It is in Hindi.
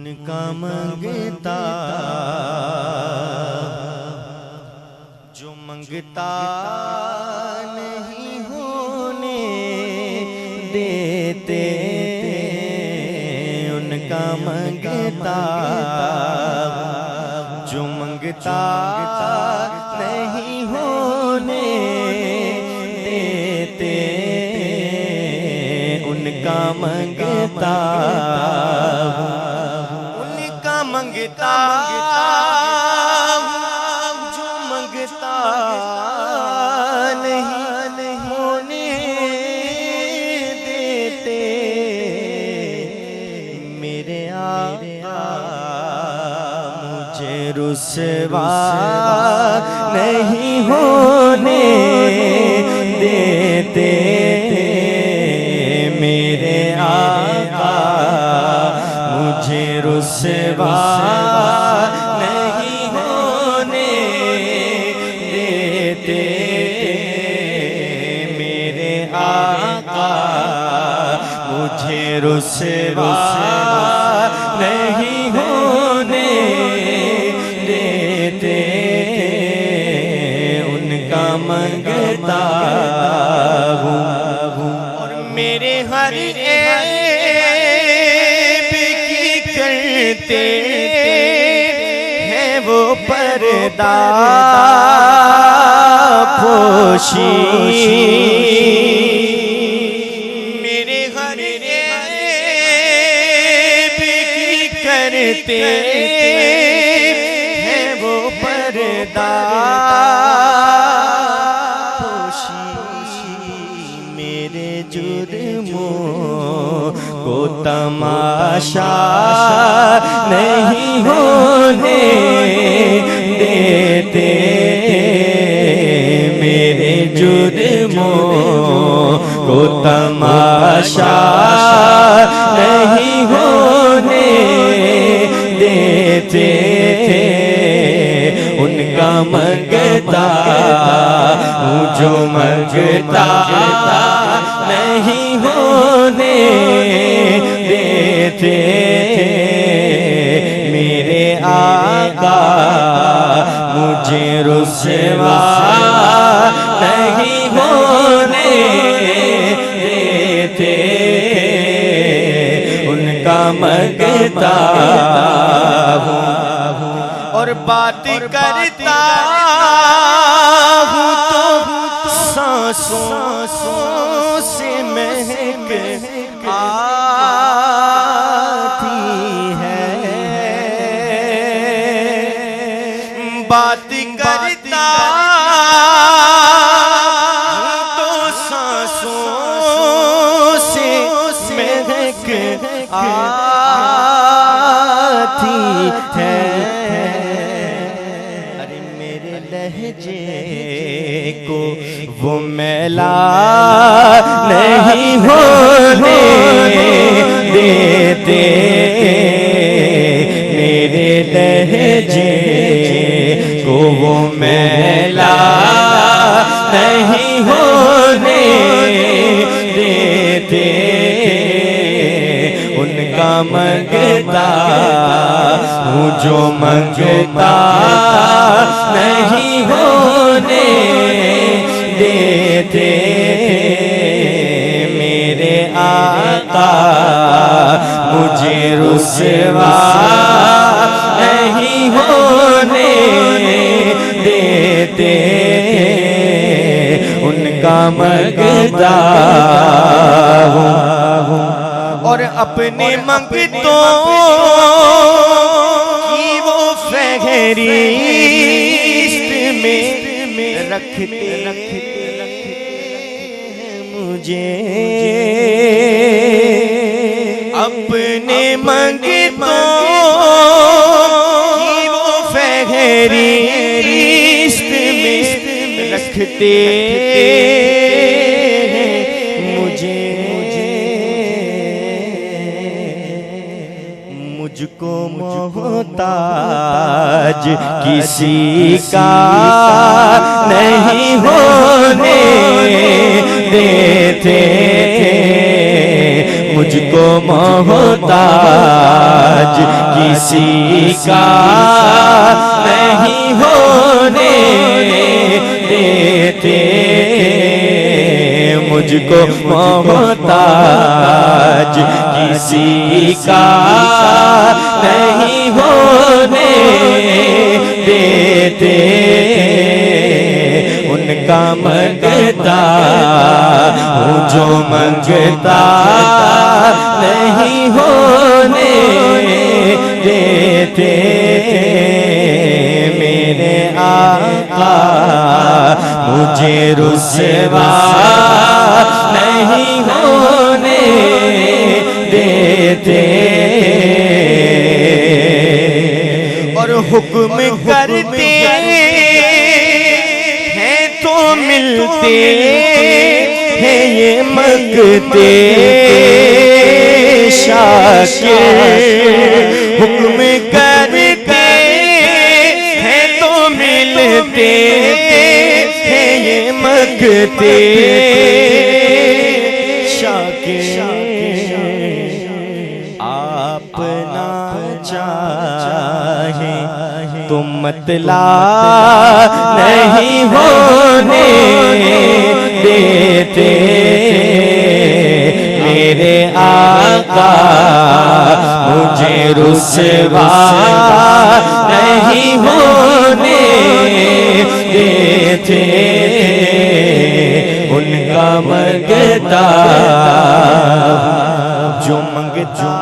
उनका मंगता जो मंगता नहीं होने देते, उनका मंगता जो मंगता नहीं होने देते, उनका मंगता मंगता जो मंगता नहीं होने देते, मेरे आका मुझे रुसवा नहीं होने देते, मेरे आका मुझे रुसवा नहीं होने देते, मेरे आका मुझे रुसवा नहीं होने देते, उनका मंगता हूँ और मेरे हर हैं वो पर्दा पोशी, मेरे हर ऐब की करते हैं वो पर्दा पोशी, मेरे जुर्मों को तमाशा नहीं होने देते, मेरे जुर्मों को तमाशा नहीं होने देते, उनका मंगता हूँ जो मंगता नहीं होने देते, मेरे आका मुझे रुसवा नहीं होने देते, उनका मंगता हूँ और बात करता हूँ तो सांसों से महक आती है, बात करता तो सांसों से महक आती है, अरे मेरे लहजे को वो मैला नहीं होने देते, मेरे लहजे को वो मैला नहीं होने देते, उनका मंगता हूँ जो मंगता नहीं होने देते, मेरे आका मुझे रुसवा नहीं होने देते, उनका मंगता हूँ और अपने मंगतों की वो फहरिस्त में रखते मुझे, अपने मंगतों की वो फहरिस्त में रखते मुझे, मुझको मोहताज किसी का नहीं होने देते, मुझको मोहताज किसी का नहीं होने देते, मुझको मोहताज किसी का नहीं होने देते, उनका मंगता हूँ जो मंगता नहीं होने देते, मेरे आका मुझे रुसवा नहीं होने देते, और हुक्म करते हैं तो मिलते हैं ये मंगते शाकिर, हुक्म करते हैं तो मिलते हैं ये मंगते शाकिर, आप ना चाहे तो मतला नहीं होने देते, मेरे आका मुझे रुसवा नहीं होने देते, उनका मंगता जो मंगता